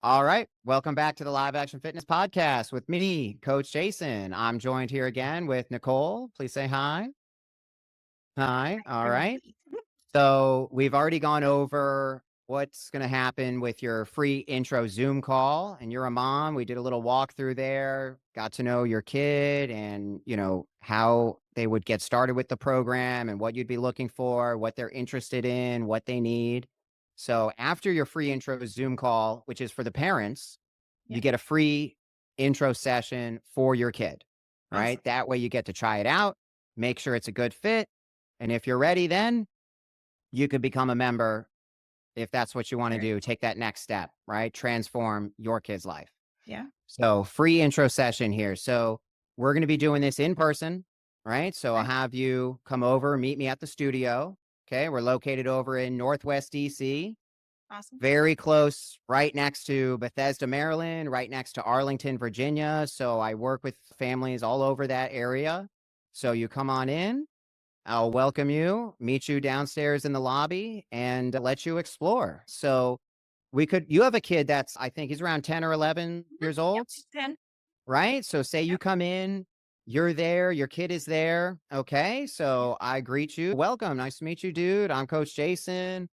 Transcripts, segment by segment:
All right. Welcome back to the Live Action Fitness Podcast with me, Coach Jason. I'm joined here again with Nicole. Please say hi. Hi. All right. Everybody. So we've already gone over what's going to happen with your free intro Zoom call, and you're a mom. We did a little walkthrough there, got to know your kid and, how they would get started with the program and what you'd be looking for, what they're interested in, what they need. So after your free intro Zoom call, which is for the parents, you Yeah. get a free intro session for your kid, Awesome. right? That way you get to try it out, make sure it's a good fit. And if you're ready, then you could become a member if that's what you want to Very do. cool. Take that next step, right? Transform your kid's life. Yeah. So, free intro session here. So, we're going to be doing this in person, right? So, I'll Right. have you come over, meet me at the studio. Okay. We're located over in Northwest DC, Awesome. very close, right next to Bethesda, Maryland, right next to Arlington, Virginia. So, I work with families all over that area. So, you come on in. I'll welcome you, meet you downstairs in the lobby, and let you explore. So you have a kid that's, I think he's around 10 or 11 years Yep. old, 10. right? So say you Yep. come in, you're there, your kid is there. Okay. Yeah. So I greet you. Welcome. Nice to meet you, dude. I'm Coach Jason.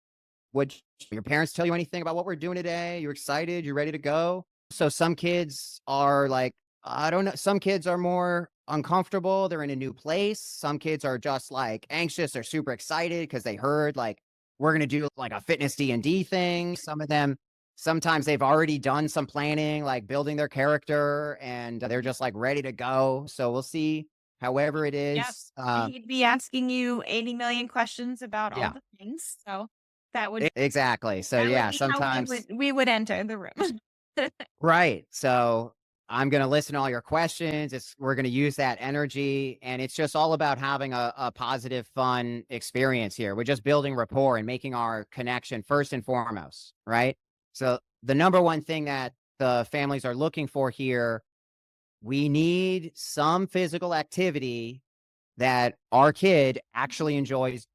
Would your parents tell you anything about what we're doing today? You're excited? You're ready to go? So some kids are like, I don't know. Some kids are more uncomfortable. They're in a new place. Some kids are just like anxious or super excited because they heard like we're going to do like a fitness D&D thing. Some of them, sometimes they've already done some planning, like building their character and they're just like ready to go. So we'll see however it Yep. is. He'd be asking you 80 million questions about all Yeah, the things. So that would exactly. So that would yeah, be how we would sometimes. we would enter the room. Right. So I'm going to listen to all your questions. We're going to use that energy. And it's just all about having a positive, fun experience here. We're just building rapport and making our connection first and foremost. Right. So the number one thing that the families are looking for here, we need some physical activity that our kid actually enjoys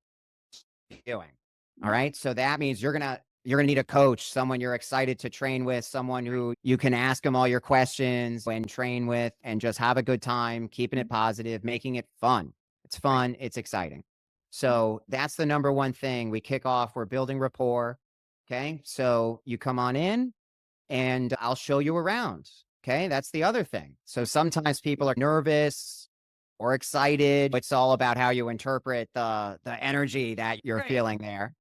doing. All Yeah. right. So that means you're gonna need a coach, someone you're excited to train with, someone who you can ask them all your questions and train with and just have a good time, keeping it Mhm. positive, making it fun. It's Right. fun, it's exciting. Yeah. So that's the number one thing. We kick off, we're building rapport. Okay. So you come on in and I'll show you around. Okay. That's the other thing. So sometimes people are nervous or excited. It's all about how you interpret the energy that you're Right. feeling there.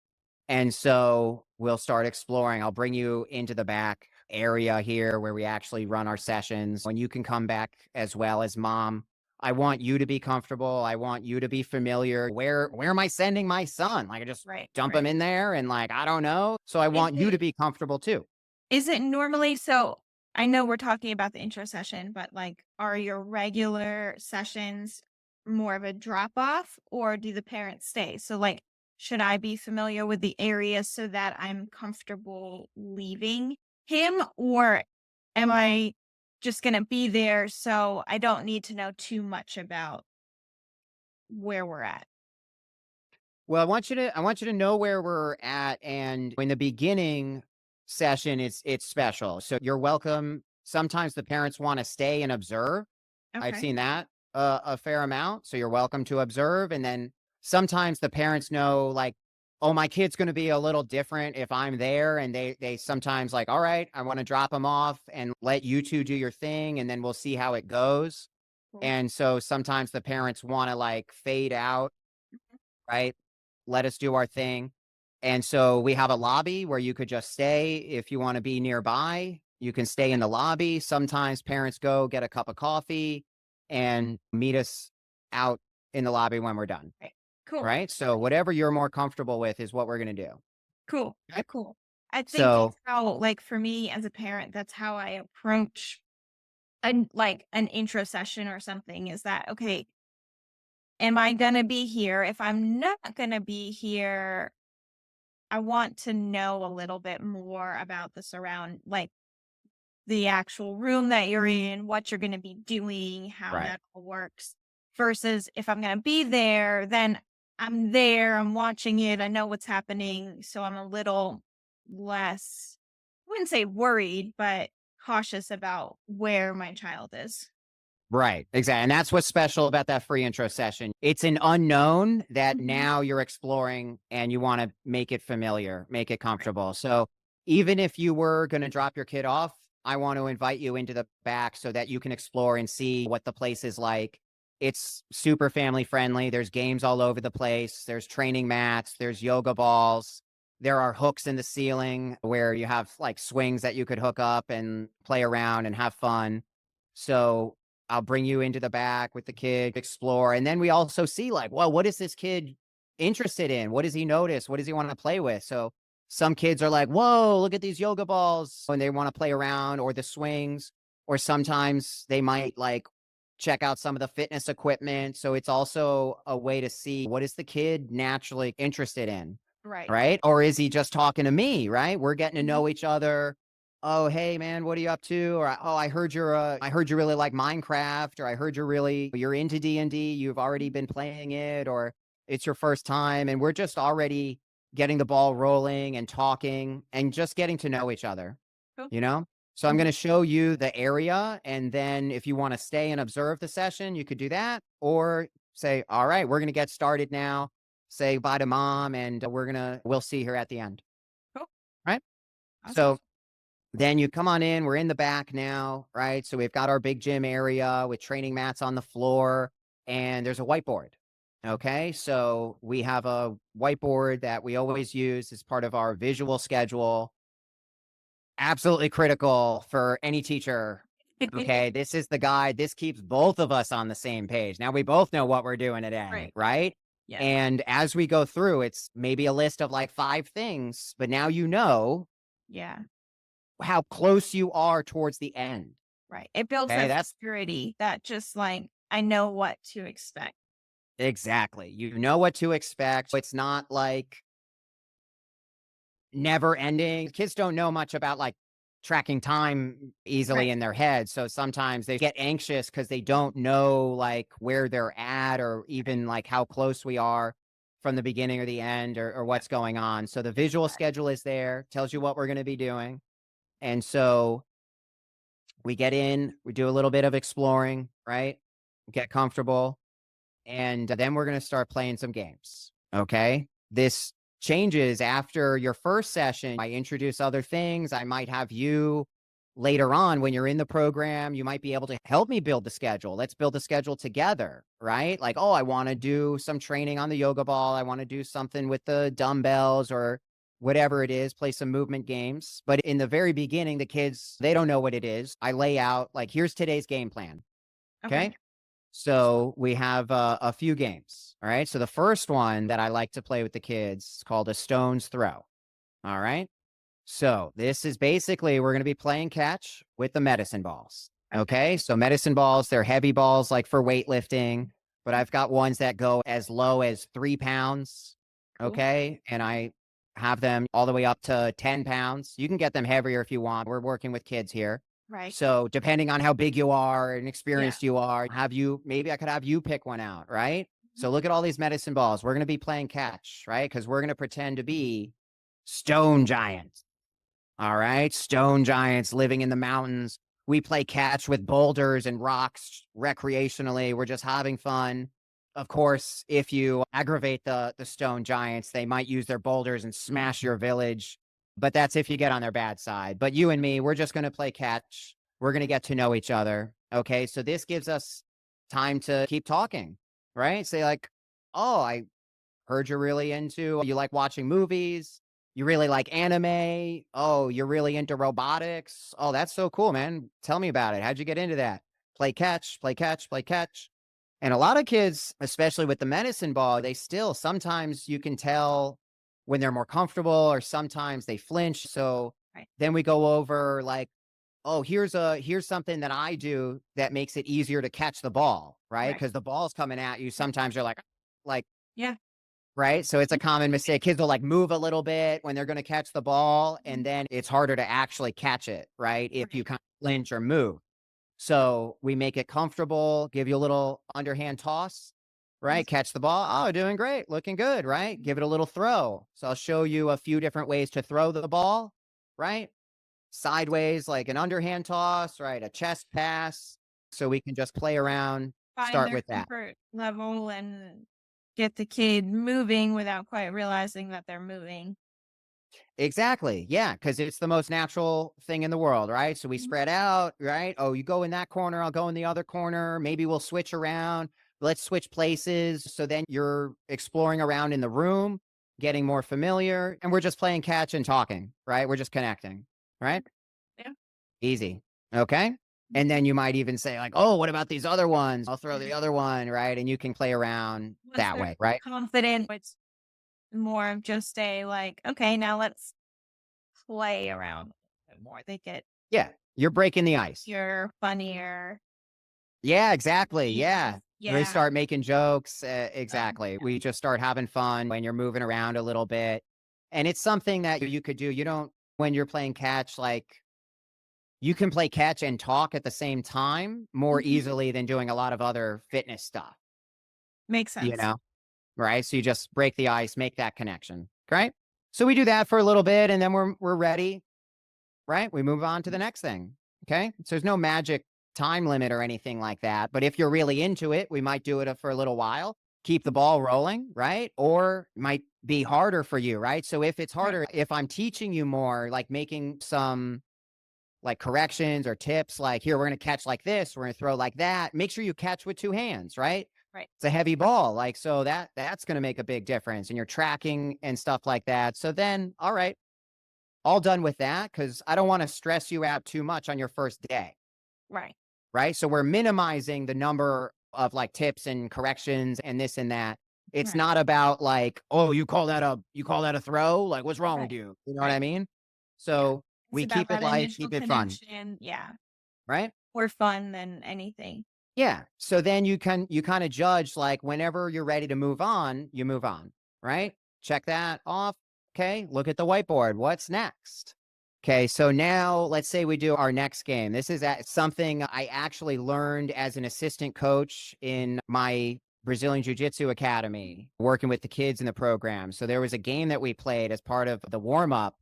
And so we'll start exploring. I'll bring you into the back area here where we actually run our sessions. When you can come back as well as mom. I want you to be comfortable. I want you to be familiar. Where am I sending my son? Like I just Right. dump him Right. in there and like I don't know. So I Is want you to it be comfortable too. is it normally so I know we're talking about the intro session, but like are your regular sessions more of a drop off or do the parents stay? So like should I be familiar with the area so that I'm comfortable leaving him or am I just going to be there so I don't need to know too much about where we're at? Well, I want you to know where we're at, and in the beginning session, it's special. So you're welcome. Sometimes the parents want to stay and observe. I've Okay. seen that a fair amount. So you're welcome to observe, and then sometimes the parents know, like, oh, my kid's going to be a little different if I'm there, and they sometimes like, all right, I want to drop them off and let you two do your thing, and then we'll see how it goes. Cool. And so sometimes the parents want to like fade out, right? Let us do our thing. And so we have a lobby where you could just stay. If you want to be nearby, you can stay in Okay. the lobby. Sometimes parents go get a cup of coffee and meet us out in the lobby when we're done. Right. Cool. Right. So whatever you're more comfortable with is what we're going to do. Cool. Okay. Cool. I think So, that's how, like, for me as a parent, that's how I approach an intro session or something is that, okay, am I going to be here? If I'm not going to be here, I want to know a little bit more about the surround, like the actual room that you're in, what you're going to be doing, how right. that all works versus if I'm going to be there, then I'm there, I'm watching it, I know what's happening. So I'm a little less wouldn't say worried, but cautious about where my child is. Right, exactly, and that's what's special about that free intro session. It's an unknown that Mhm. now you're exploring and you wanna make it familiar, make it Right. comfortable. So, even if you were gonna drop your kid off, I want to invite you into the back so that you can explore and see what the place is like. It's super family friendly, there's games all over the place, there's training mats, there's yoga balls, there are hooks in the ceiling where you have, like, swings that you could hook up and play around and have fun. So I'll bring you into the back with the kid, explore, and then we also see like, well, what is this kid interested in? What does he notice? What does he want to play with? So some kids are like, whoa, look at these yoga balls, and they want to play around or the swings, or sometimes they might like check out some of the fitness equipment. So it's also a way to see what is the kid naturally interested in, Right. right? Or is he just talking to me, right? We're getting to Mhm. know each other. "Oh, hey, man, what are you up to?" Or, "Oh, I heard you really like Minecraft," or, "I heard you're into D&D, you've already been playing it," or, "It's your first time," and we're just already getting the ball rolling and talking and just getting to know each other, Cool. you know? So I'm Mhm. gonna show you the area, and then if you wanna stay and observe the session, you could do that, or say, "Alright, we're gonna get started now. Say bye to mom, and we'll see her at the end." Cool. Right? Awesome. So then you come on in, we're in the back now, right? So we've got our big gym area with training mats on the floor, and there's a whiteboard. Okay. So we have a whiteboard that we always use as part of our visual schedule. Absolutely critical for any teacher. Okay. This is the guide. This keeps both of us on the same page. Now we both know what we're doing today, Right. right? Yeah. And as we go through, it's maybe a list of like 5 things, but now you know Yeah. how close you are towards the end. Right. It builds Okay, that that's security that just like I know what to expect. exactly. You know what to expect. It's not like never ending. Kids don't know much about like tracking time easily Right. in their head. So sometimes they get anxious because they don't know like where they're at or Right. even like how close we are from the beginning or the end or Yep. what's going on. So the visual schedule is there, tells you what we're going to be doing. And so we get in, we do a little bit of exploring, right? Get comfortable. And then we're going to start playing some games. Okay. This changes after your first session. I introduce other things. I might have you later on when you're in the program, you might be able to help me build the schedule. Let's build the schedule together, right? Like, oh, I want to do some training on the yoga ball. I want to do something with the dumbbells or whatever it is, play some movement games. But in the very beginning, the kids, they don't know what it is. I lay out, like, here's today's game plan. Okay. Okay. So we have a few games. All right. So the first one that I like to play with the kids is called a stone's throw. All right. So this is basically we're going to be playing catch with the medicine balls. Okay. Okay. So medicine balls, they're heavy balls like for weightlifting, but Mm. I've got ones that go as low as 3 pounds. Cool. Okay. And I have them all the way up to 10 pounds. You can get them heavier if you want. We're working with kids here. Right. So depending on how big you are and Yeah. experienced you are, maybe I could have you pick one out. Right. Mhm. So look at all these medicine balls. We're going to be playing catch, right? Because we're going to pretend to be stone giants. All right. Stone giants living in the mountains. We play catch with boulders and rocks recreationally. We're just having fun. Of course, if you aggravate the stone giants, they might use their boulders and smash your village. But that's if you get on their bad side. But you and me, we're just going to play catch. We're going to get to know each other. Okay. So this gives us time to keep talking, right? Say, like, oh, I heard you're really into you like watching movies. You really like anime. Oh, you're really into robotics. Oh, that's so cool, man. Tell me about it. How'd you get into that? Play catch, play catch, play catch. And a lot of kids, especially with the medicine ball, they still sometimes you can tell when they're more comfortable or sometimes they flinch. So Right. then we go over like, oh, here's something that I do that makes it easier to catch the ball, right? Right. Because the ball's coming at you. Yep. Sometimes you're like Yeah. right? So it's a Mhm. common mistake. Kids will like move a little bit when they're going to catch the ball, and Mhm. then it's harder to actually catch it, right? If you Right. kind of flinch or move. So we make it comfortable, give you a little underhand toss, right? Awesome. Catch the ball. Oh, doing great. Looking good, right? Mhm. Give it a little throw. So I'll show you a few different ways to throw the ball, right? sideways, like an underhand toss, right? A chest pass. So we can just play around, Find start their with that. comfort level and get the kid moving without quite realizing that they're moving. Exactly. Yeah. Cause it's the most natural thing in the world, right? So we Mhm. spread out, right? Oh, you go in that corner, I'll go in the other corner. Maybe we'll switch around. Let's switch places. So then you're exploring around in the room, getting more familiar, and we're just playing catch and talking, right? We're just connecting, right? Yeah. Easy. Okay. And then you might even say, like, oh, what about these other ones? I'll throw the other one, right? And you can play around Once that they're way, right? confident, it's more of just a like, okay, now let's play around a bit more. They get Yeah. You're breaking the ice. your funnier. Yeah, exactly. Yes. Yeah. We Yeah. start making jokes. Exactly. Yeah. We just start having fun when you're moving around a little bit. And it's something that you could do. You don't, when you're playing catch, like you can play catch and talk at the same time more Mhm. easily than doing a lot of other fitness stuff, Makes you sense. know? Right? So you just break the ice, make that connection. Right? So we do that for a little bit and then we're ready, right? We move on to the next thing. Okay? So there's no magic time limit or anything like that, but if you're really into it, we might do it for a little while, keep the ball rolling, right? Or it might be harder for you, right? So if it's Right. harder, if I'm teaching you more, like making some like corrections or tips, like here, we're going to catch like this, we're going to throw like that. Make sure you catch with two hands, right? Right. It's a heavy ball. Like, so that's going to make a big difference and you're tracking and stuff like that. So then, all right, all done with that. Cause I don't want to stress you out too much on your first day. Right. Right. So we're minimizing the number of like tips and corrections and this and that. It's Right. not about like, oh, you call that a throw? Like, what's wrong with Right. you? You know what I Right. mean? Yeah. So It's we about keep it that light, initial keep it fun. connection. Yeah. Right. More fun than anything. Yeah. So then you kind of judge like whenever you're ready to move on, you move on, right? Check that off. Okay. Look at the whiteboard. What's next? Okay. So now let's say we do our next game. This is something I actually learned as an assistant coach in my Brazilian Jiu Jitsu Academy, working with the kids in the program. So there was a game that we played as part of the warm up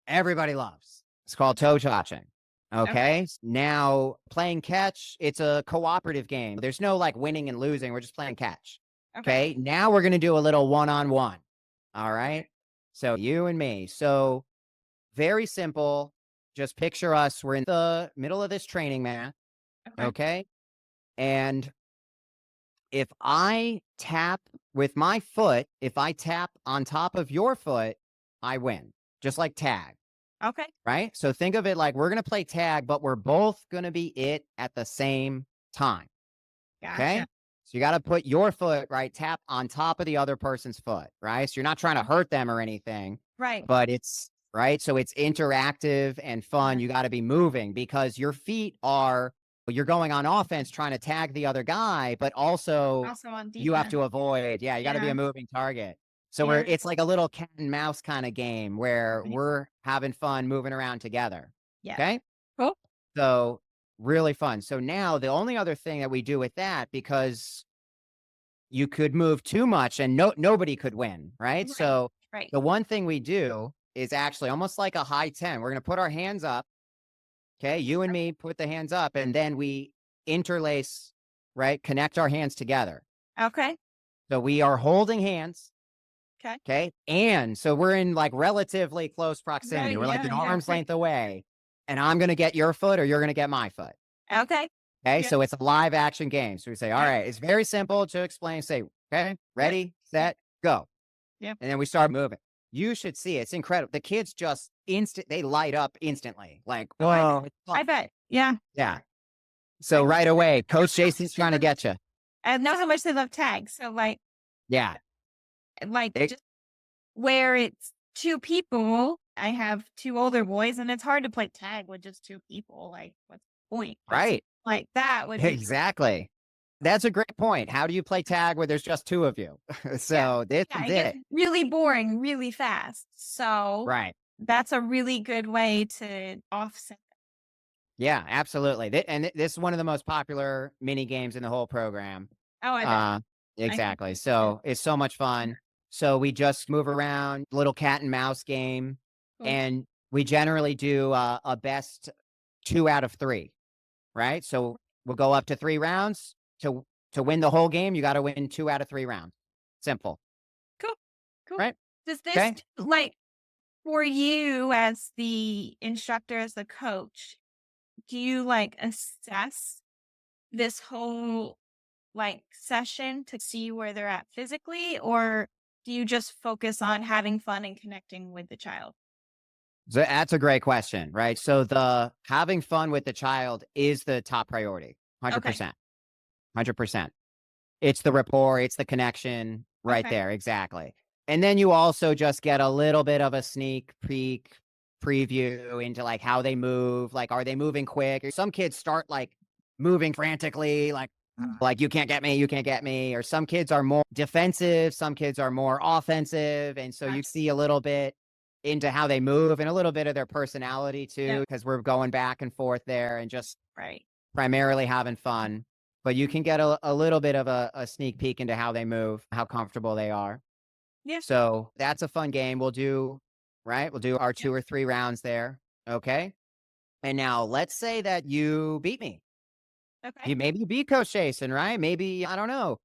everybody loves. It's called toe touching. Okay. Okay. Now playing catch, it's a cooperative game. There's no like winning and losing. We're just playing catch. Okay. Okay. Now we're going to do a little one on one. All Okay. right. So you and me. So very simple. Just picture us. We're in the middle of this training mat. Okay. Okay. And if I tap with my foot, if I tap on top of your foot, I win, just like tag. Okay. Right? So think of it like we're going to play tag, but we're both going to be it at the same time. Gotcha. Okay. So you got to put your foot, right? Tap on top of the other person's foot, right? So you're not trying to hurt them or anything, Right. but it's right. So it's interactive and fun. Right. You got to be moving because your feet are, you're going on offense trying to tag the other guy, but also Also on you have defense. to avoid. Yeah. You got to be Yeah. a moving target. So Yeah. it's like a little cat and mouse kind of game where Right. we're having fun moving around together. Yeah. Okay. Cool. So really fun. So now the only other thing that we do with that, because you could move too much and nobody could win, right? Right. So Right. the one thing we do is actually almost like a high 10. We're going to put our hands up. Okay. You and me put the hands up and then we interlace, right? Connect our hands together. Okay. So we are holding hands. Okay. Okay. And so we're in like relatively close proximity. Right. We're like Yeah. an Yeah. arm's Right. length away. And I'm going to get your foot or you're going to get my foot. Okay. Okay, Yeah. so it's a live action game. So we say, all Yeah. right, it's very simple to explain. Say, okay, Yep. ready, Yep. set, go. Yep. And then we start moving. You should see it. It's incredible. The kids just they light up instantly. Like, Oh, I bet. whoa, it's I fun. bet. Yeah. Yeah. So Like, right away, Coach Jason's trying to get you. I know how much they love tag. So Yeah. It, just where it's two people. I have two older boys, and it's hard to play tag with just two people. Like, what's the point? But right. like that would be Exactly. That's a great point. How do you play tag where there's just two of you? yeah. So this Yeah, is it gets it. really boring really fast. So Right. that's a really good way to offset. Yeah, absolutely. This is one of the most popular mini games in the whole program. Oh, I bet. Uh, I can exactly. yeah, So it's so much fun. So we just move around, little cat and mouse game. cool. And we generally do a best 2 out of 3, right? So we'll go up to 3 rounds. To win the whole game, you gotta win 2 out of 3 rounds. Simple, Cool. Cool. right? Does this Okay. like for you as the instructor, as the coach, do you like assess this whole like session to see where they're at physically, or do you just focus on having fun and connecting with the child? So that's a great question, right? So the having fun with the child is the top priority, Okay. 100%, 100%. It's the rapport, it's the connection right Okay. there, exactly. And then you also just get a little bit of a sneak peek preview into, like, how they move, like, are they moving quick? Or some kids start, like, moving frantically, like, "You can't get me, you can't get me," or some kids are more defensive, some kids are more offensive, and so you Gotcha. see a little bit into how they move and a little bit of their personality too, Yep. because 'cause we're going back and forth there and just Right. primarily having fun, but you can get a little bit of a sneak peek into how they move, how comfortable they are. Yeah. So that's a fun game. We'll do our Yep. 2 or 3 rounds there. Okay. And now let's say that you beat me. Okay. You beat Coach Jason, right? Maybe, I don't know.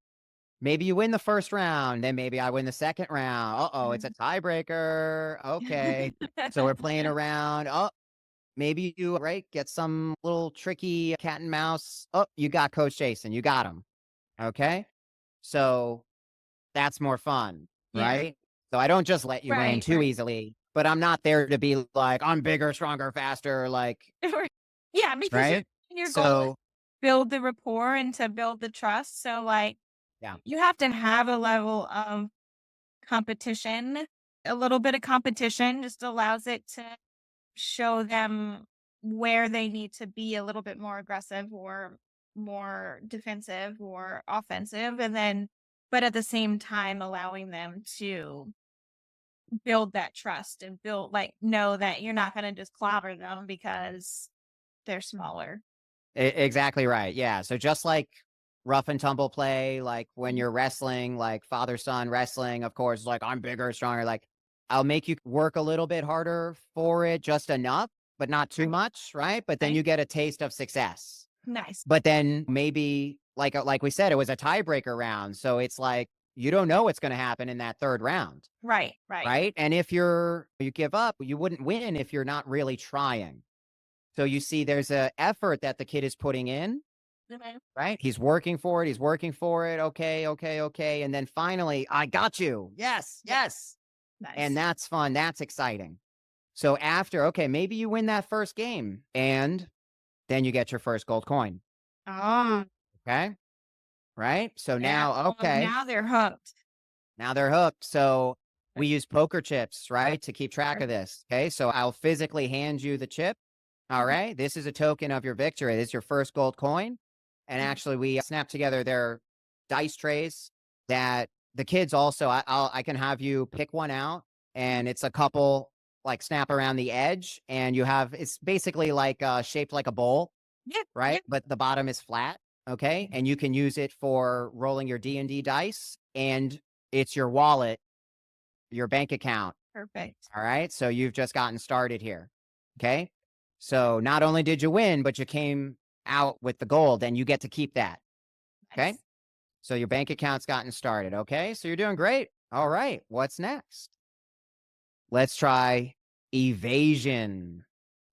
Maybe you win the first round, then maybe I win the second round. Uh-oh, it's a Mhm. tiebreaker. Okay. So we're playing around. Oh, maybe you, right, get some little tricky cat and mouse. Oh, you got Coach Jason. You got him. Okay. So that's more fun, Yeah. right? So I don't just let you win Right. too Right. easily, but I'm not there to be like, I'm bigger, stronger, faster, like, Right. Yeah, because right? your goal is So, build the rapport and to build the trust. So like yeah. you have to have a level of competition. A little bit of competition just allows it to show them where they need to be a little bit more aggressive or more defensive or offensive. And then, but at the same time, allowing them to build that trust and build, like, know that you're not going to just clobber them because they're smaller. Exactly right. Yeah. So just like rough and tumble play, like when Mhm. you're wrestling, like father son wrestling, of course, like I'm bigger, stronger. Like I'll make you work a little bit harder for it, just enough, but not too Right. much. Right. But then Okay. you get a taste of success. Nice. But then maybe like we said, it was a tiebreaker round. So it's like you don't know what's going to happen in that third round. Right. Right. Right. And if you give up, you wouldn't win if you're not really trying. So you see there's a effort that the kid is putting in, Okay. right? He's working for it. He's working for it. Okay, okay, okay. And then finally, I got you. Yes, Yeah. yes. And Nice. that's fun. That's exciting. So after, okay, maybe you win that first game and then you get your first gold coin. Oh, Okay. Right. So yeah. now, Oh, okay, now they're hooked. now they're hooked. So we use poker chips, right, to keep track of Perfect. this. Okay. So I'll physically hand you the chip. All Mhm. right. This is a token of your victory. This is your first gold coin. And Mhm. actually, we snap together their dice trays that the kids also, I can have you pick one out Mhm. and it's a couple like snap around the edge. And it's basically like shaped like a bowl, Yeah. right? Yeah. But the bottom is flat. Okay. Mhm. And you can use it for rolling your D&D dice and it's your wallet, your bank account. Perfect. All right. So you've just gotten started here. Okay. So not only did you win, but you came out with the gold and you get to keep that. Okay. Nice. So your bank account's gotten started. Okay. So you're doing great. All right. What's next? Let's try evasion.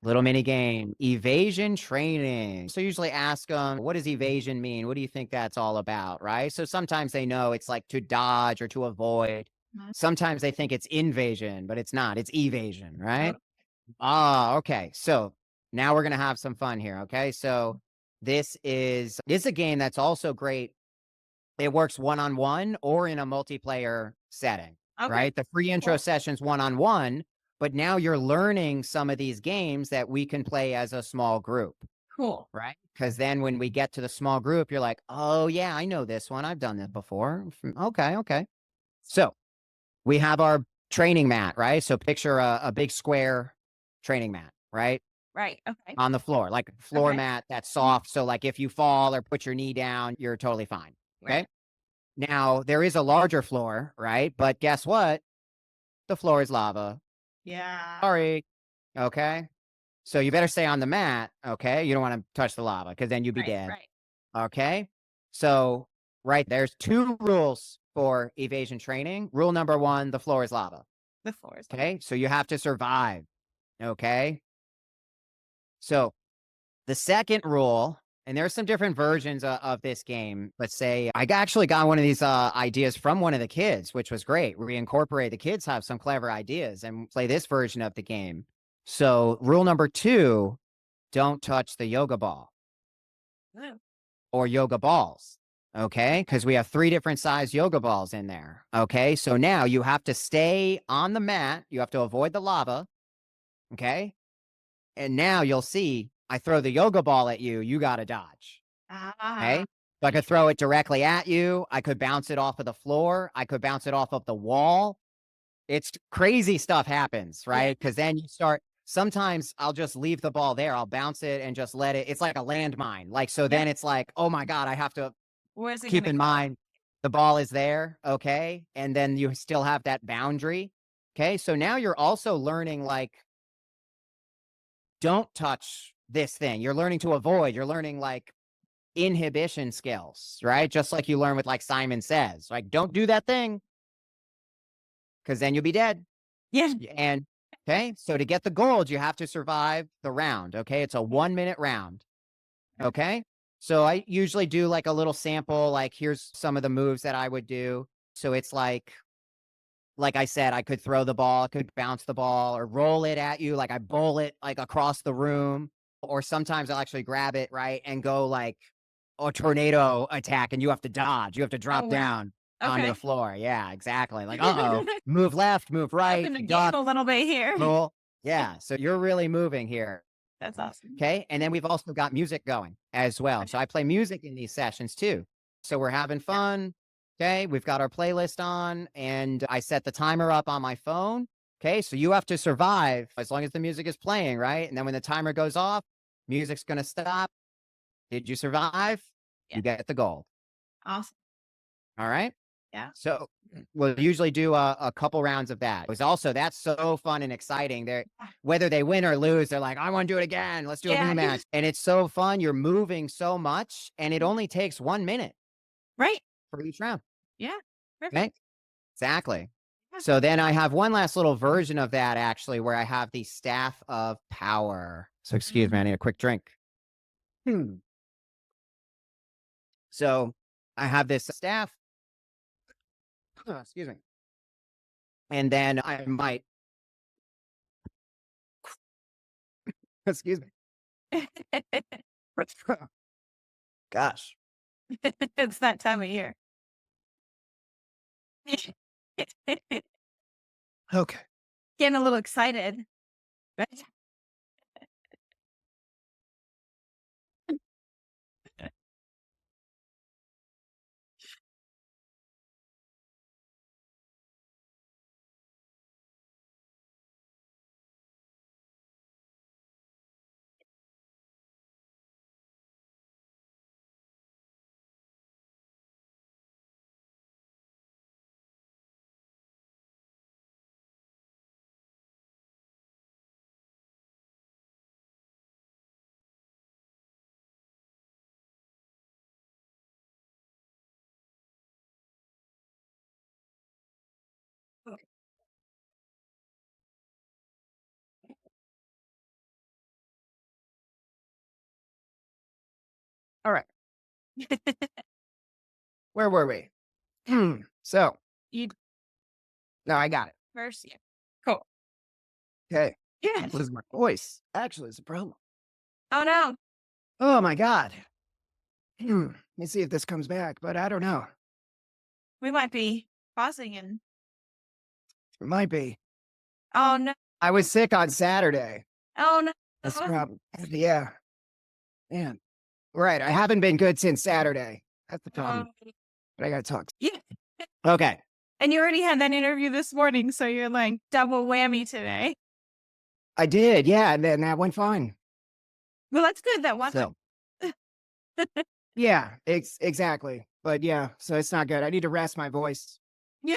Little mini game, evasion training. So usually ask them, what does evasion mean? What do you think that's all about? Right. So sometimes they know it's like to dodge or to avoid. Mhm. Sometimes they think it's invasion, but it's not. It's evasion. Oh, Right. Ah, okay. So now we're gonna have some fun here. Okay. So this is a game that's also great. It works one on one or in a multiplayer setting, okay. right? The free intro Cool. session's one on one, but now you're learning some of these games that we can play as a small group, Cool. right? Because then when we get to the small group, you're like, oh yeah, I know this one. I've done that before. Okay, okay. So we have our training mat, right? So picture a big square training mat, right? Right. Okay. On the floor, like floor Okay. mat that's Mhm. soft. So like if you fall or put your knee down, you're totally fine. Right. Okay. Now there is a larger floor, right? But guess what? The floor is lava. Yeah. Sorry. Okay. So you better stay on the mat. Okay. You don't want to touch the lava because then you'd be Right, dead. right. Okay. So, right, there's two rules for evasion training. Rule number one, the floor is lava. The floor is Okay. So you have to survive. Okay. So the second rule, and there's some different versions of this game. Let's say actually got one of these ideas from one of the kids, which was great. We incorporate the kids have some clever ideas and play this version of the game. So rule number two, don't touch the yoga ball Oh, or yoga balls. Okay. Because we have three different size yoga balls in there. Okay. So now you have to stay on the mat. You have to avoid the lava. Okay. And now you'll see I throw the yoga ball at you. You got to dodge. ah, Okay. So I could throw it directly at you. I could bounce it off of the floor. I could bounce it off of the wall. It's crazy stuff happens, yeah. right? Because then you start. Sometimes I'll just leave the ball there. I'll bounce it and just let it. It's like a landmine. Like, so Yep. then it's like, oh my God, I have to Where's it keep gonna in go? mind the ball is there. Okay. And then you still have that boundary. Okay. So now you're also learning, like, don't touch this thing. You're learning to avoid. You're learning like inhibition skills, Yep. right? Just like you learn with like Simon Says, like, don't do that thing because then you'll be dead. Yeah. And okay, so to get the gold, you have to survive the round. Okay, it's a 1 minute round. Okay, so I usually do like a little sample, like, here's some of the moves that I would do. So it's like I said, I could throw the ball, I could bounce the ball or roll it at you. Like I bowl it like across the room. Or sometimes I'll actually grab it, right, and go like a tornado attack and you have to dodge. You have to Oh, drop wow. down onto the Okay. floor. Yeah, exactly. Like, uh-oh, move left, move right, Upping the game duck, a little bit here. roll. Yeah, so you're really moving here. That's awesome. Okay. And then we've also got music going as well. So Okay. I play music in these sessions too. So we're having Yeah. fun. Okay. We've got our playlist on and I set the timer up on my phone. Okay. So you have to survive as long as the music is playing, right? And then when the timer goes off, music's going to stop. Did you survive? Yeah. You get the gold. Awesome. All right. Yeah. So we'll usually do a couple rounds of that. It was also that's so fun and exciting. They're whether they win or lose, they're like, I want to do it again. Let's do a Yeah. rematch. And it's so fun. You're moving so much, and it only takes 1 minute Right. for each round. Yeah. Perfect. Right? Exactly. Yeah. So then I have one last little version of that actually, where I have the staff of power. So excuse me, I need a quick drink. Hmm. So I have this staff. Excuse me. And then I might, excuse me. Gosh. It's that time of year. Okay. Getting a little excited. Right? All right. Where were we? So, You no, I got it. first year. Cool. Okay. Yes. Losing my voice. Actually, it's a problem. Oh no. Oh my God. Let me see if this comes back, but I don't know. We might be pausing and It might be. oh no. I was sick on Saturday. Oh no. That's the problem. Yeah. Man. Right. I haven't been good since Saturday. That's the problem. But I got to talk. Yeah. Okay. And you already had that interview this morning, so you're like double whammy today. I did. Yeah. And then that went fine. Well, that's good. That one. So, yeah, exactly. But yeah, so it's not good. I need to rest my voice. Yeah.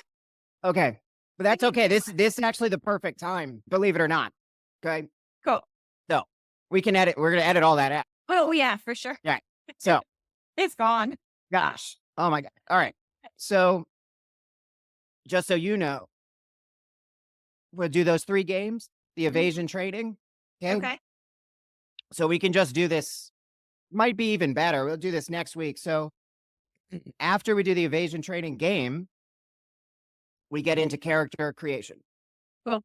Okay. But that's okay. This is actually the perfect time, believe it or not. Okay. Cool. So we can edit. We're gonna edit all that out. Oh, yeah, for sure. Yeah. So, It's gone. gosh, oh my god. All right. So just so you know, we'll do those 3 games, the Mhm. evasion training. Okay. Okay. So we can just do this. Might be even better. We'll do this next week. So after we do the evasion training game, we get into character creation. Cool.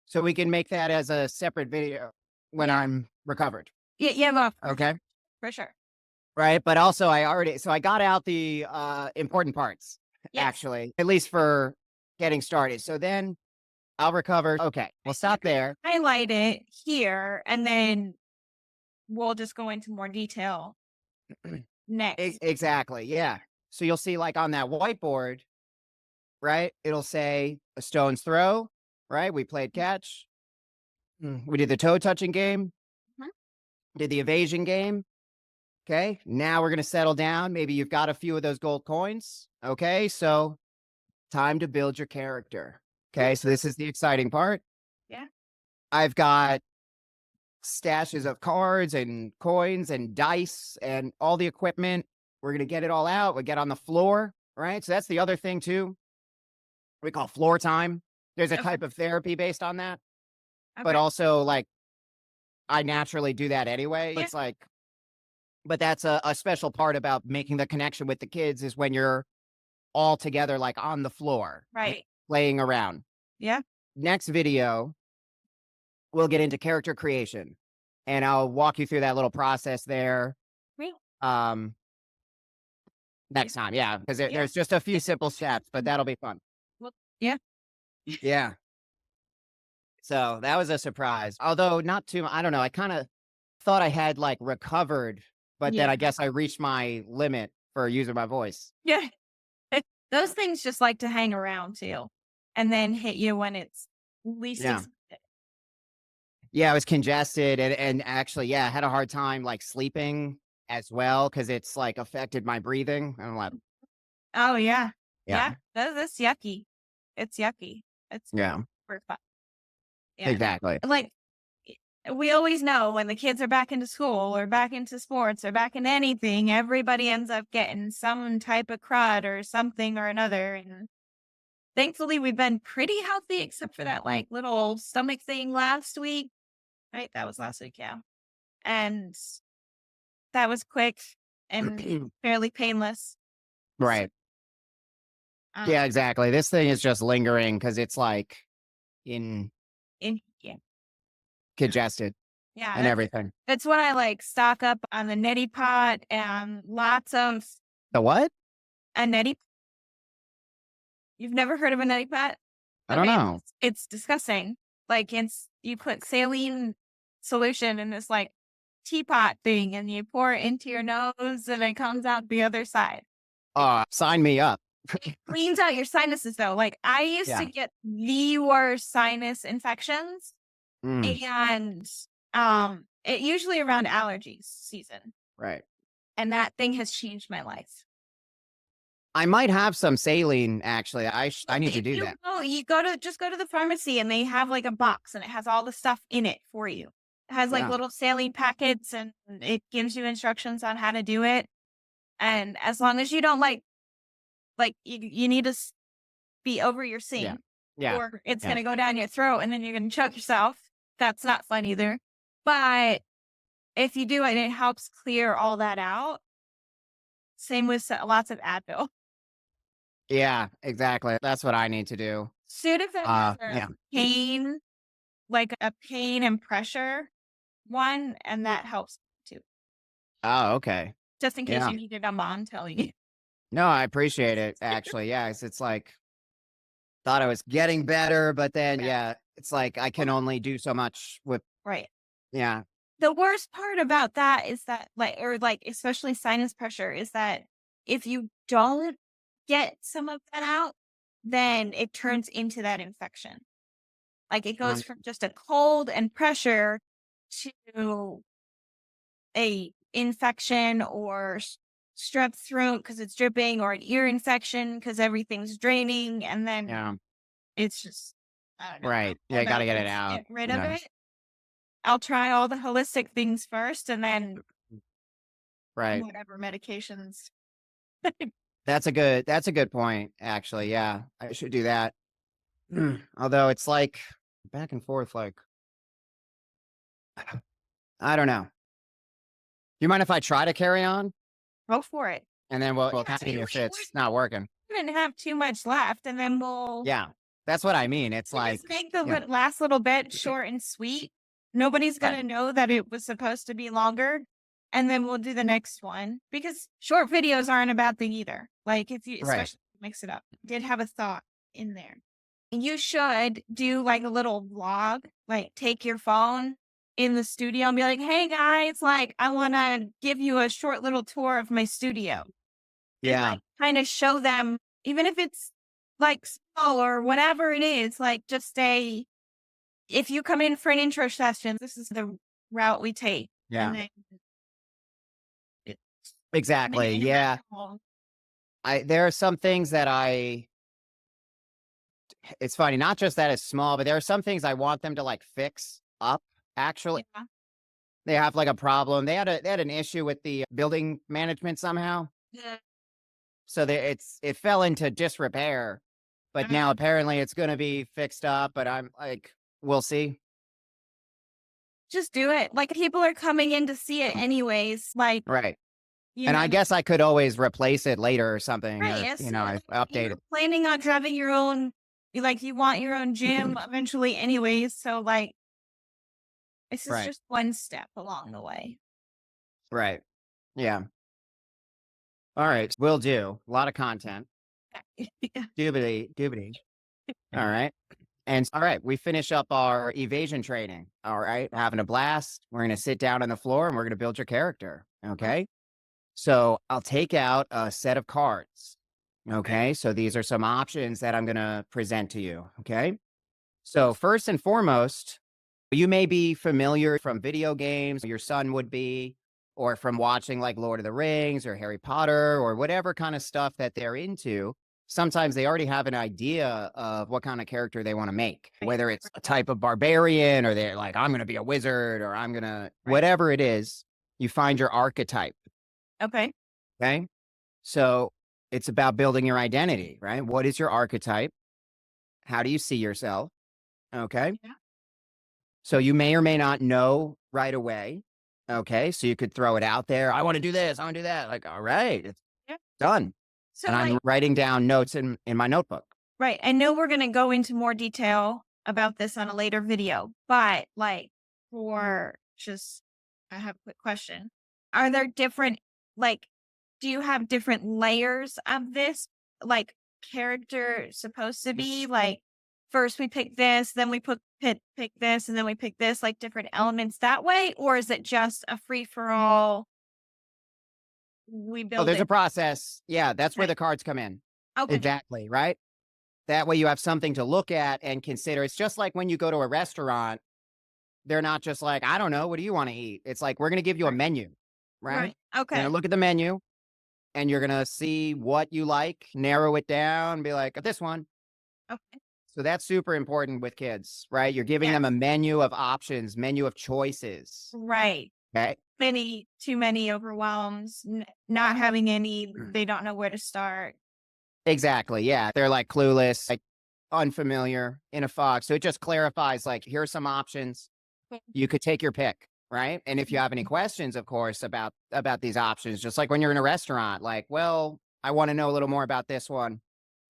So we can make that as a separate video when Yeah. I'm recovered. Yeah, yeah, well, Okay. for sure. Right. But also I got out the important parts, Yes. actually, at least for getting started. So then I'll recover. Okay. We'll You stop can there. highlight it here, and then we'll just go into more detail next. Exactly. Yeah. So you'll see like on that whiteboard, right? It'll say a stone's throw, right? We played catch. We did the toe touching game, Mhm. did the evasion game. Okay. Now we're going to settle down. Maybe you've got a few of those gold coins. Okay. So time to build your character. Okay. So this is the exciting part. Yeah. I've got stashes of cards and coins and dice and all the equipment. We're going to get it all out. We get on the floor. Right. So that's the other thing too. We call floor time. There's a Okay. type of therapy based on that, but Okay. also like I naturally do that anyway. Yeah. It's like, but that's a special part about making the connection with the kids is when you're all together, like on the floor, Right. playing around. Yeah. Next video, we'll get into character creation and I'll walk you through that little process there. Real. Um, next time. Yeah. Cause Yeah. there's just a few Yeah. simple steps, but that'll be fun. Well, yeah. Yeah. So that was a surprise. Although not too, I don't know. I kind of thought I had like recovered, but then Yeah. I guess I reached my limit for using my voice. Yeah. Those things just like to hang around too, and then hit you when it's least Yeah. expected. Yeah, I was congested and actually, yeah, I had a hard time like sleeping as well because it's like affected my breathing. And I'm like, Oh, yeah. yeah, Yeah. That's yucky. It's yucky. It's yeah, super fun. Yeah. exactly. Like, we always know when the kids are back into school or back into sports or back into anything, everybody ends up getting some type of crud or something or another. And thankfully, we've been pretty healthy except for that like little stomach thing last week. Right? That was last week. Yeah. And that was quick and fairly painless. So, Right. um, Yeah, exactly. This thing is just lingering because it's like in yeah. congested Yeah. and everything. That's when I like stock up on the neti pot and lots of The what? a neti. You've never heard of a neti pot? I don't Okay, know. it's disgusting. Like, it's you put saline solution in this, like, teapot thing, and you pour it into your nose, and it comes out the other side. It Sign me up. cleans out your sinuses, though. Like, I used to Yeah. get the worst sinus infections, Mm, and, it usually around allergies season, right. and that thing has changed my life. I might have some saline actually. I Well, need to if do you that. go you go to just go to the pharmacy and they have, like, a box, and it has all the stuff in it for you. It has, like, Yeah. little saline packets, and it gives you instructions on how to do it, and as long as you don't, you need to be over your Yeah. sink, Yeah. or it's Yeah. gonna go down your throat, and then you're gonna choke yourself. That's not fun either. But if you do it, it helps clear all that out. Same with lots of Advil. Yeah, exactly. That's what I need to do. Sudafed has a Yeah. pain like a pain and pressure one, and that helps too. Oh, okay. Just in case Yeah. you needed a mom telling you. No, I appreciate it actually. Yeah, it's like thought I was getting better, but then Yeah. yeah, it's like I can only do so much with Right. yeah. The worst part about that is that, especially sinus pressure, is that if you don't get some of that out, then it turns into that infection. Like, it goes Um, from just a cold and pressure to a infection or strep throat because it's dripping, or an ear infection because everything's draining, and then yeah. it's just, I don't know, Right. Yeah, all gotta that get it ways to out. get rid of Yeah. it. I'll try all the holistic things first and then Right. whatever medications. That's a good point, actually, yeah. I should do that. Although it's like back and forth, like, I don't know. Do you mind if I try to carry on? Go for it. And then we'll Yeah, kinda see if it's not working. we didn't have too much left, and then Yeah. That's what I mean. It's we like, just make the yeah, last little bit short and sweet. Nobody's right, gonna know that it was supposed to be longer, and then we'll do the next one because short videos aren't a bad thing either. Like if you right. especially mix it up. Did have a thought in there. You should do like a little vlog, like take your phone in the studio and be like, "Hey guys, like I want to give you a short little tour of my studio." And, Yeah, like, kinda show them, even if it's, like, small or whatever it is, like, just say, "If you come in for an intro session, this is the route we take." And yeah. then it make Exactly, it yeah. interactable. I there are some things that I it's funny, not just that it's small, but there are some things I want them to, like, fix up, actually. Yeah. They have, like, a problem. They had an issue with the building management somehow. Yeah. So it fell into disrepair, but now Uh, apparently it's gonna be fixed up, but I'm like, we'll see. just do it. Like, people are coming in to see it anyways, like, Right. you And I know. guess I could always replace it later or something, Right, or, yes, I update you're it. planning on having your own you want your own gym eventually anyways, so, like, this is Right. just one step along the way. Right. Yeah. Alright, will do. A lot of content. Yeah. Doobity doobity. Alright. And alright, we finish up our evasion training. Alright, having a blast. We're gonna sit down on the floor and we're gonna build your character. Okay? So I'll take out a set of cards. Okay. Okay. So these are some options that I'm going to present to you. Okay. So, first and foremost, you may be familiar from video games, your son would be, or from watching like Lord of the Rings or Harry Potter or whatever kind of stuff that they're into. Sometimes they already have an idea of what kind of character they want to make, Right, whether it's a type of barbarian or they're like, I'm going to be a wizard or I'm going to, right. whatever it is, you find your archetype. Okay. Okay. So it's about building your identity, right? What is your archetype? How do you see yourself? Okay. Yeah. So you may or may not know right away. Okay. So you could throw it out there. I want to do this. I want to do that. Like, all right, it's Yeah. done. So, And I'm like, writing down notes in my notebook. right. I know we're going to go into more detail about this on a later video, but like for just, I have a quick question. Are there different, like, do you have different layers of this, like, character supposed to be? Like, first we pick this, then we pick this, and then we pick this, like different elements that way? Or is it just a free for all? We Oh, build there's a it. process. Yeah. That's where Right. the cards come in. Okay. Exactly. Right. That way you have something to look at and consider. It's just like when you go to a restaurant. They're not just like, "I don't know, what do you wanna eat?" It's like, "We're gonna give you a Right. menu," right? Right. You're gonna Okay. look at the menu, and you're gonna see what you like, narrow it down, be like, "This one." Okay. So that's super important with kids, right? You're giving them a Yes. menu of options, menu of choices, Right. okay? Too many overwhelms, not having any, they don't know where to start. Exactly, yeah. They're, like, clueless, like, unfamiliar, in a fog, so it just clarifies, like, "Here are some options. You could take your pick," right? And if you have any questions, of course, about these options, just like when you're in a restaurant, like, "Well, I wanna know a little more about this one."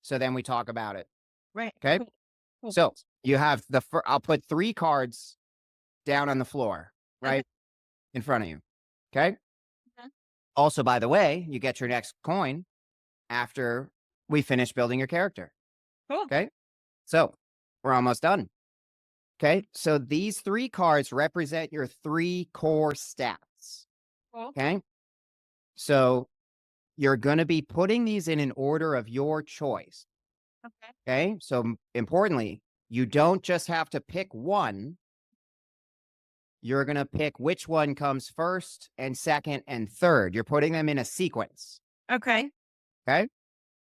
So then we talk about it, Right. okay? Cool. Cool. So, you have I'll put 3 cards down on the floor, Okay. right, in front of you, okay? Mhm. Also, by the way, you get your next coin after we finish building your character, Cool. okay? So, we're almost done, okay? So these 3 cards represent your 3 core stats, Cool. okay? So you're going to be putting these in an order of your choice. Okay. Okay. So importantly, you don't just have to pick one. You're going to pick which one comes first and second and third. You're putting them in a sequence. Okay. Okay.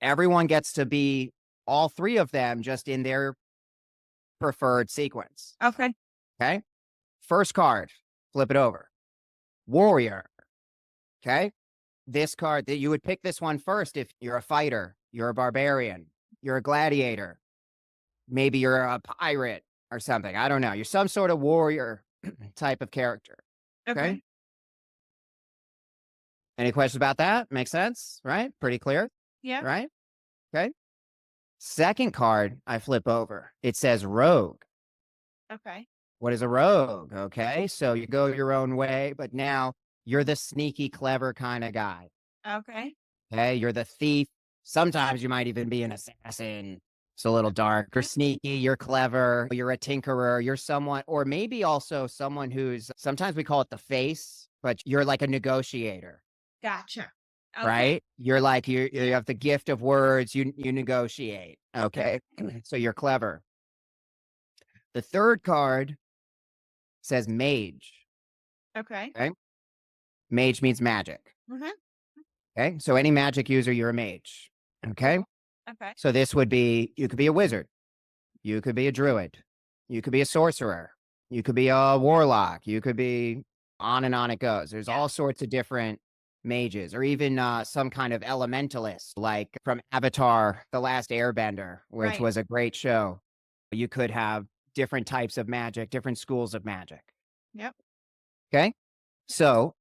Everyone gets to be all 3 of them just in their preferred sequence. Okay. Okay. First card, flip it over. Warrior. Okay. This card that you would pick this one first if you're a fighter, you're a barbarian, you're a gladiator, maybe you're a pirate or something. I don't know. You're some sort of warrior type of character. Okay. Okay. Any questions about that? Makes sense, right? Pretty clear, Yeah. right? Okay. Second card I flip over. It says rogue. Okay. What is a rogue? Okay. So you go your own way, but now you're the sneaky, clever kind of guy. Okay. Okay. You're the thief. Sometimes you might even be an assassin. It's a little dark. You're Okay. sneaky. You're clever. You're a tinkerer. You're someone, or maybe also someone who's sometimes we call it the face, but you're like a negotiator, Gotcha. Okay. right? You're like, you have the gift of words. You negotiate. Okay. So you're clever. The third card says mage. Okay. Okay. Mage means magic. Mhm. Okay. So any magic user, you're a mage. Okay. Cool. Okay. So this would be, you could be a wizard. You could be a druid. You could be a sorcerer. You could be a warlock. You could be on and on it goes. There's Yeah. all sorts of different mages, or even some kind of elementalist, like from Avatar, The Last Airbender, which Right. was a great show. You could have different types of magic, different schools of magic. Yep. Okay. So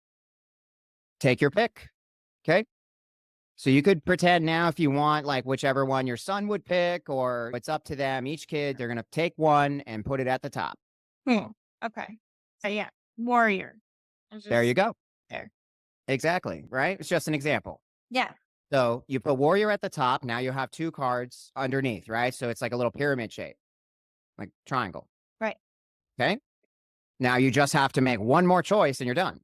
take your pick. Okay. So you could pretend now if you want, like whichever one your son would pick, or it's up to them. Each kid, they're going to take one and put it at the top. Hmm. Okay. So yeah, warrior. It's There you just go. there. Exactly. Right. It's just an example. Yeah. So you put warrior at the top. Now you have two cards underneath. Right. So it's like a little pyramid shape, like triangle. Right. Okay. Now you just have to make one more choice and you're done.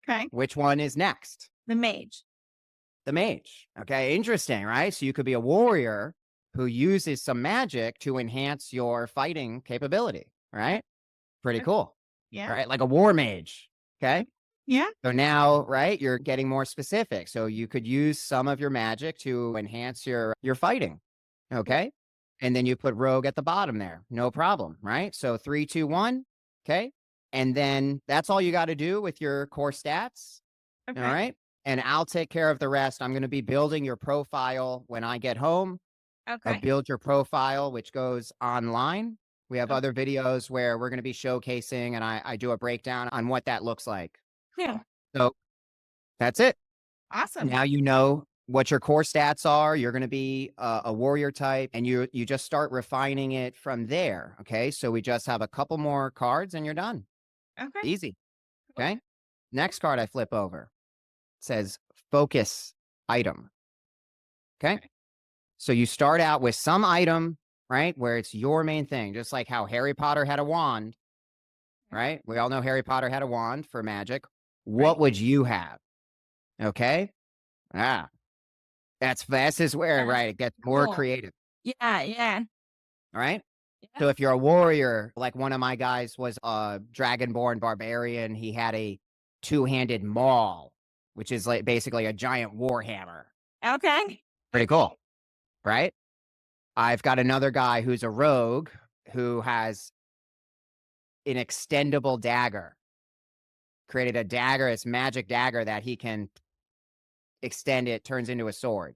Okay. Which one is next? The mage. The mage. Okay. Interesting. Right. So you could be a warrior who uses some magic to enhance your fighting capability. Right. Pretty Okay. cool. Yeah. Right. Like a war mage. Okay. Yeah. So now, right, you're getting more specific. So you could use some of your magic to enhance your fighting. Okay. And then you put rogue at the bottom there. No problem. Right. So 3, 2, 1. Okay. And then that's all you got to do with your core stats. All Okay. right. And I'll take care of the rest. I'm going to be building your profile when I get home. I'll Okay. build your profile, which goes online. We have Okay. other videos where we're going to be showcasing and I do a breakdown on what that looks like. Yeah. So that's it. Awesome. Now you know what your core stats are. You're going to be a warrior type, and you just start refining it from there. Okay, so we just have a couple more cards, and you're done. Okay. Easy. Cool. Okay. Next card I flip over says focus item. Okay. So you start out with some item, right, where it's your main thing, just like how Harry Potter had a wand, right? We all know Harry Potter had a wand for magic. What Right. would you have? Okay. Ah, this is where, Yeah. right, it gets more Cool. creative. Yeah. Yeah. All right. Yeah. So if you're a warrior, like one of my guys was a dragonborn barbarian, he had a two-handed maul, which is like basically a giant war hammer. Okay. Pretty cool, right? I've got another guy who's a rogue who has an extendable dagger, created a dagger, it's magic dagger that he can extend it, turns into a sword.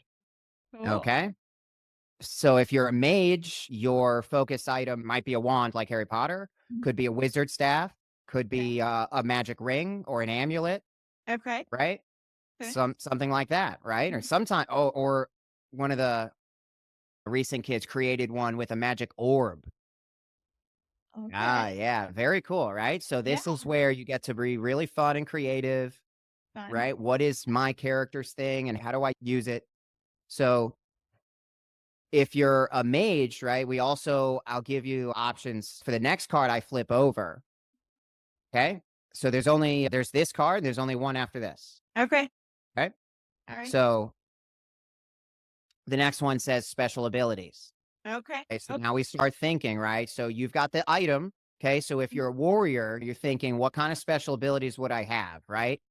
Cool. Okay. So if you're a mage, your focus item might be a wand like Harry Potter, Mhm. could be a wizard staff, could Yeah. be a magic ring or an amulet, Okay. right? Okay. Something like that, right? Or Mhm. sometime or one of the recent kids created one with a magic orb. Ah, Okay. yeah, very cool, right? So Yeah. this is where you get to be really fun and creative, Fun. right? What is my character's thing and how do I use it? So if you're a mage, right, I'll give you options for the next card I flip over. Okay. So there's this card, there's only one after this. Okay. Okay. All right. So the next one says special abilities. Okay. Okay. So Okay. now we start thinking, right? So you've got the item. Okay. So if Mhm. you're a warrior, you're thinking, what kind of special abilities would I have? Right.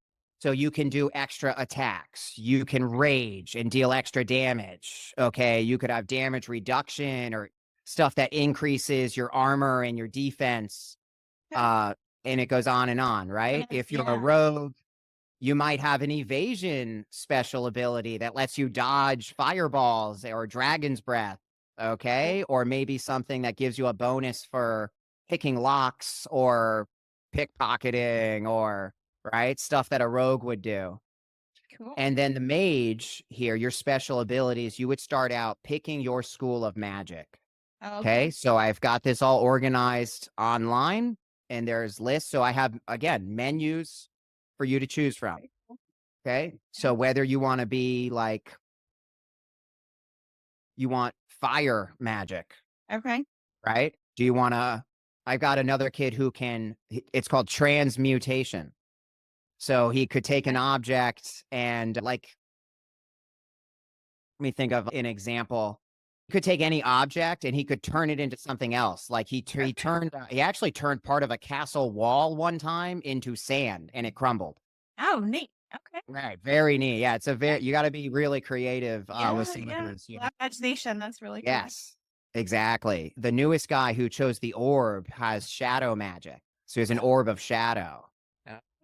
So you can do extra attacks. You can rage and deal extra damage. Okay. You could have damage reduction or stuff that increases your armor and your defense. Okay. and it goes on, right? Yes, If you're a yeah. rogue, you might have an evasion special ability that lets you dodge fireballs or dragon's breath, Cool. okay? Or maybe something that gives you a bonus for picking locks or pickpocketing or, right? Stuff that a rogue would do. Cool. And then the mage here, your special abilities, you would start out picking your school of magic. Oh, Okay. okay. So I've got this all organized online and there's lists. So I have, again, menus for you to choose from. Very cool. Okay. Yeah. So whether you want to be like, you want fire magic, Okay. right? Do you want to? I've got another kid who it's called transmutation. So he could take an Okay. object and like, let me think of an example. He could take any object and he could turn it into something else. Like Okay. he actually turned part of a castle wall one time into sand and it crumbled. Oh, neat. Okay. Right. Very neat. Yeah. Yeah. You got to be really creative with Yeah, some of yeah. those. Love imagination. That's really cool. Yes, exactly. The newest guy who chose the orb has shadow magic. So he's an orb of shadow.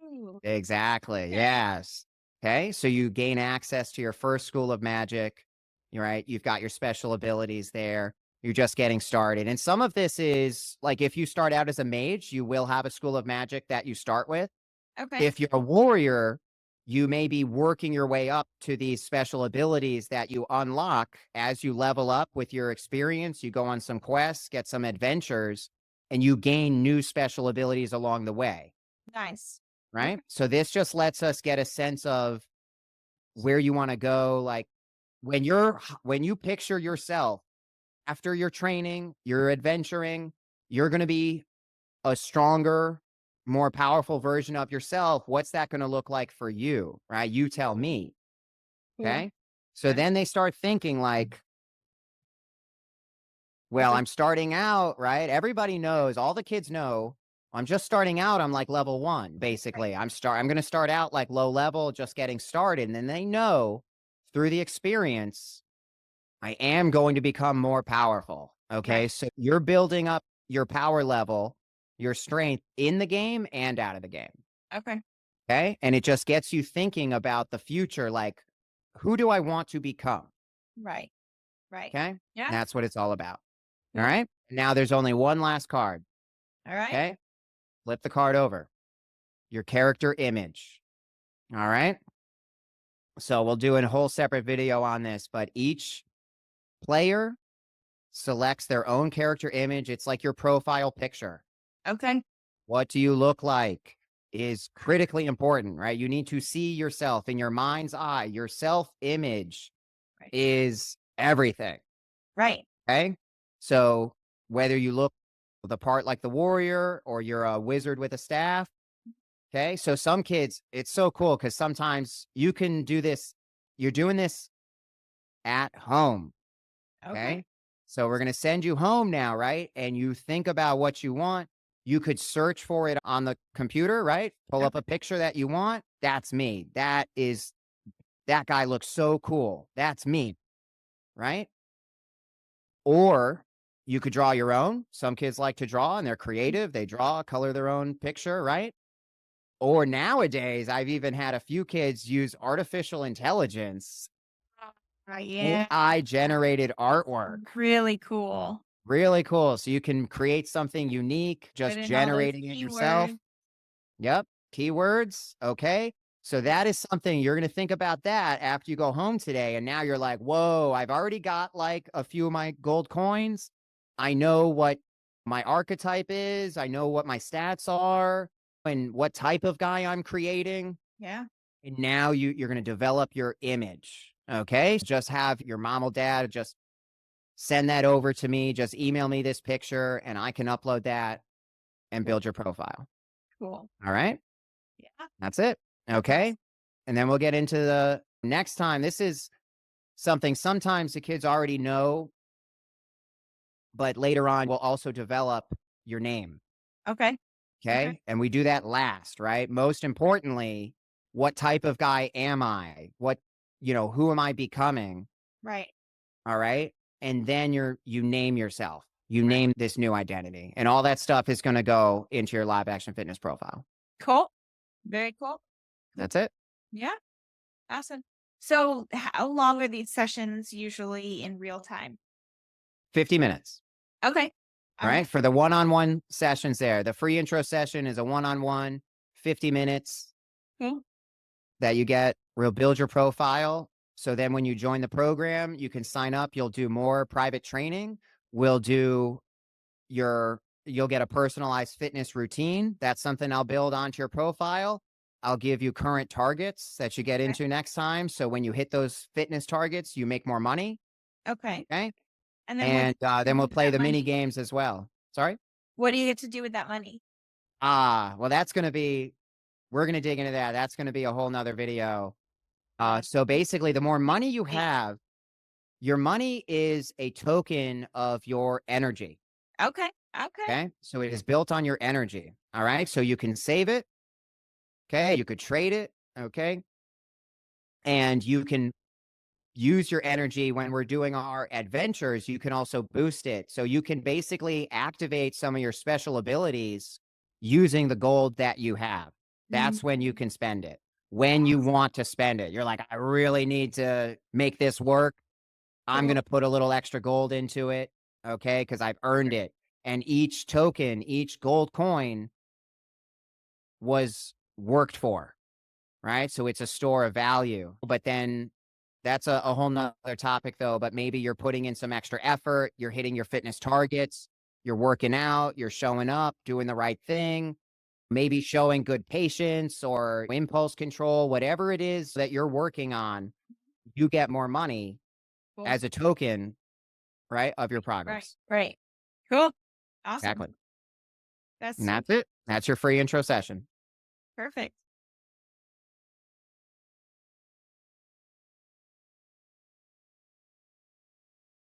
Ooh. Exactly. Okay. Yes. Okay. So you gain access to your first school of magic. You're right. You've got your special abilities there. You're just getting started. And some of this is like if you start out as a mage, you will have a school of magic that you start with. Okay. If you're a warrior, you may be working your way up to these special abilities that you unlock as you level up with your experience. You go on some quests, get some adventures, and you gain new special abilities along the way. Nice. Right. Okay. So this just lets us get a sense of where you want to go. Like when you picture yourself after your training, you're adventuring, you're going to be a stronger, more powerful version of yourself. What's that going to look like for you? Right. You tell me. Cool. Okay. So Okay. then they start thinking like, well, I'm starting out, right? Everybody knows, all the kids know I'm just starting out. I'm like level one, Right. basically. I'm going to start out like low level, just getting started. And then they know through the experience, I am going to become more powerful. Okay. Right. So you're building up your power level, your strength in the game and out of the game. Okay. Okay. And it just gets you thinking about the future. Like, who do I want to become? Right. Right. Okay. Yeah. That's what it's all about. All Cool. right. Now there's only one last card. All right. Okay. Flip the card over. Your character image. All right. So we'll do a whole separate video on this, but each player selects their own character image. It's like your profile picture. Okay. What do you look like is critically important, right? You need to see yourself in your mind's eye. Your self image Right. is everything. Right. Okay. So whether you look the part like the warrior or you're a wizard with a staff. Okay. So some kids, it's so cool because sometimes you can do this. You're doing this at home. Okay. Okay. So we're going to send you home now, right? And you think about what you want. You could search for it on the computer, right? Pull up Okay. a picture that you want. That's me. That guy looks so cool. That's me, right? Or you could draw your own. Some kids like to draw and they're creative. They draw, color their own picture, right? Or nowadays, I've even had a few kids use artificial intelligence, Yeah. AI generated artwork. Really cool. Really cool. So you can create something unique, Put just in all those generating it yourself. keywords. Yep. Keywords. Okay. So that is something you're going to think about that after you go home today. And now you're like, whoa, I've already got like a few of my gold coins. I know what my archetype is. I know what my stats are and what type of guy I'm creating. Yeah. And now you're going to develop your image. Okay. Just have your mom or dad just send that over to me. Just email me this picture and I can upload that and Cool. build your profile. Cool. All right. Yeah. That's it. That's awesome. Okay. And then we'll get into the next time. This is something sometimes the kids already know, but later on we'll also develop your name. Okay. Okay. Okay. And we do that last, right? Most Right. importantly, what type of guy am I? Who am I becoming? Right. All right. And then you name yourself. You Right. name this new identity, and all that stuff is gonna go into your live action fitness profile. Cool. Very cool. Cool. That's it. Yeah. Awesome. So, how long are these sessions usually in real time? 50 minutes, Okay. All right? right. For the one-on-one sessions there. The free intro session is a one-on-one, 50 minutes Cool. that you get. We'll build your profile. So then when you join the program, you can sign up. You'll do more private training. We'll do you'll get a personalized fitness routine. That's something I'll build onto your profile. I'll give you current targets that you get Okay. into next time. So when you hit those fitness targets, you make more money. Okay. Okay. And then what do And you then do we'll with play that the mini money? games as well. Sorry. What do you get to do with that money? Well, we're going to dig into that. That's going to be a whole nother video. Uh, So basically, the more money you wait. have, your money is a token of your energy. Okay. Okay. Okay. So it is built on your energy. All right. So you can save it. Okay. You could trade it. Okay. And you can use your energy when we're doing our adventures. You can also boost it. So you can basically activate some of your special abilities using the gold that you have. Mm, That's when you can spend it. When you want to spend it, you're like, I really need to make this work. I'm cool. going to put a little extra gold into it. Okay. Because I've earned it. And each token, each gold coin was worked for, right? So it's a store of value. But then that's a whole nother topic though. But maybe you're putting in some extra effort, you're hitting your fitness targets, you're working out, you're showing up, doing the right thing, maybe showing good patience or impulse control, whatever it is that you're working on, you get more money Cool. as a token, right, of your Right. progress. Right. Cool. Awesome. Exactly. That's And so that's it. That's your free intro session. perfect.